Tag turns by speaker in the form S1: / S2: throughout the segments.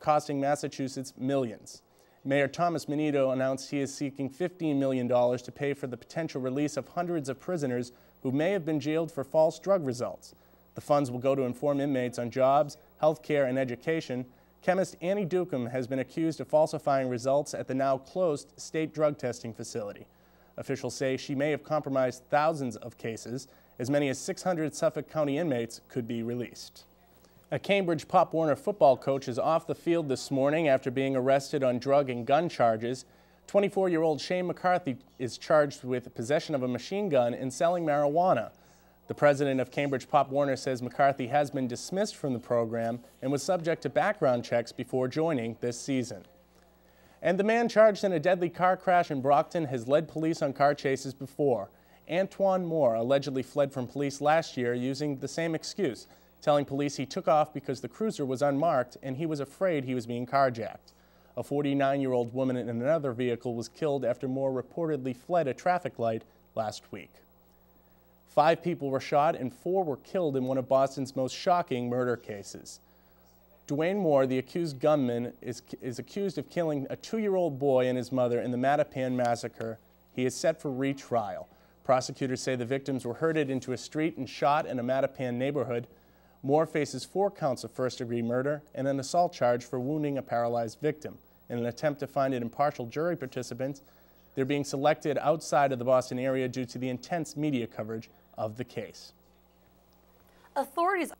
S1: costing Massachusetts millions. Mayor Thomas Menino announced he is seeking $15 million to pay for the potential release of hundreds of prisoners who may have been jailed for false drug results. The funds will go to inform inmates on jobs, health care, and education. Chemist Annie Dukem has been accused of falsifying results at the now closed state drug testing facility. Officials say she may have compromised thousands of cases. As many as 600 Suffolk County inmates could be released. A Cambridge Pop Warner football coach is off the field this morning after being arrested on drug and gun charges. 24-year-old Shane McCarthy is charged with possession of a machine gun and selling marijuana. The president of Cambridge Pop Warner says McCarthy has been dismissed from the program and was subject to background checks before joining this season. And the man charged in a deadly car crash in Brockton has led police on car chases before. Antoine Moore allegedly fled from police last year using the same excuse, telling police he took off because the cruiser was unmarked and he was afraid he was being carjacked. A 49-year-old woman in another vehicle was killed after Moore reportedly fled a traffic light last week. 5 people were shot and 4 were killed in one of Boston's most shocking murder cases. Dwayne Moore, the accused gunman, is accused of killing a 2-year-old boy and his mother in the Mattapan massacre. He is set for retrial. Prosecutors say the victims were herded into a street and shot in a Mattapan neighborhood. Moore faces 4 counts of first-degree murder and an assault charge for wounding a paralyzed victim. In an attempt to find an impartial jury participants, they're being selected outside of the Boston area due to the intense media coverage of the case.
S2: Authorities.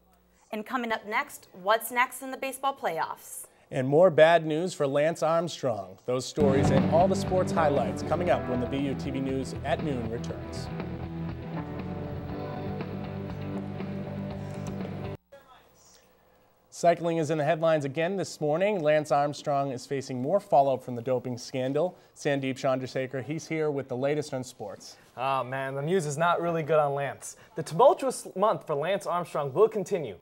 S2: And coming up next, what's next in the baseball playoffs?
S1: And more bad news for Lance Armstrong. Those stories and all the sports highlights coming up when the BUTV News at noon returns. Cycling is in the headlines again this morning. Lance Armstrong is facing more fallout from the doping scandal. Sandeep Chandrasekhar, he's here with the latest on sports.
S3: Oh man, the news is not really good on Lance. The tumultuous month for Lance Armstrong will continue.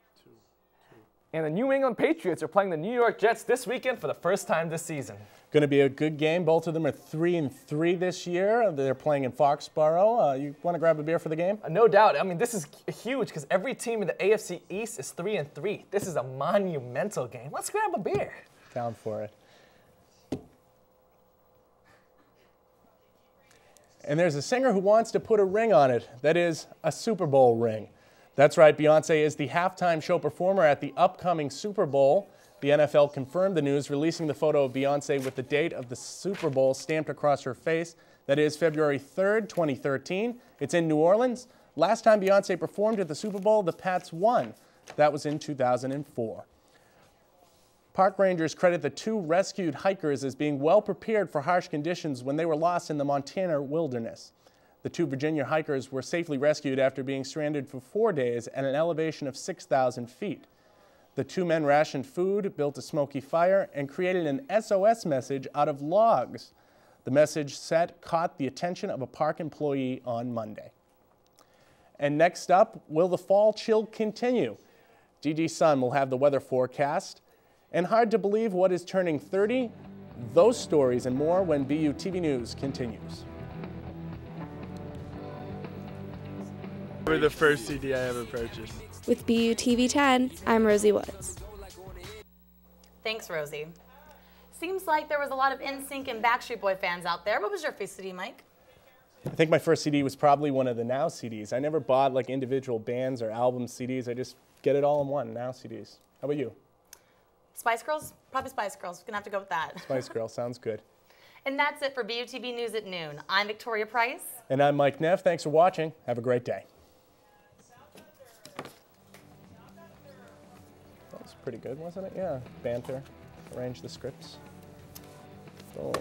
S3: And the New England Patriots are playing the New York Jets this weekend for the first time this season.
S1: Going to be a good game. Both of them are 3-3 this year. They're playing in Foxborough. You want to grab a beer for the game?
S3: No doubt. I mean, this is huge because every team in the AFC East is 3-3. This is a monumental game. Let's grab a beer.
S1: Down for it. And there's a singer who wants to put a ring on it. That is, a Super Bowl ring. That's right, Beyonce is the halftime show performer at the upcoming Super Bowl. The NFL confirmed the news, releasing the photo of Beyonce with the date of the Super Bowl stamped across her face. That is February 3rd, 2013. It's in New Orleans. Last time Beyonce performed at the Super Bowl, the Pats won. That was in 2004. Park rangers credit the 2 rescued hikers as being well prepared for harsh conditions when they were lost in the Montana wilderness. The 2 Virginia hikers were safely rescued after being stranded for 4 days at an elevation of 6,000 feet. The 2 men rationed food, built a smoky fire, and created an SOS message out of logs. The message set caught the attention of a park employee on Monday. And next up, will the fall chill continue? DG Sun will have the weather forecast. And hard to believe what is turning 30? Those stories and more when BUTV News continues.
S4: We're the first CD I ever purchased.
S5: With BUTV 10, I'm Rosie Woods.
S2: Thanks, Rosie. Seems like there was a lot of NSYNC and Backstreet Boy fans out there. What was your first CD, Mike?
S1: I think my first CD was probably one of the Now CDs. I never bought like individual bands or album CDs. I just get it all in one, Now CDs. How about you?
S2: Spice Girls? Probably Spice Girls. We're going to have to go with that.
S1: Spice Girls, sounds good.
S2: And that's it for BUTV News at noon. I'm Victoria Price.
S1: And I'm Mike Neff. Thanks for watching. Have a great day. That was pretty good, wasn't it? Yeah. Banter. Arrange the scripts. Boom.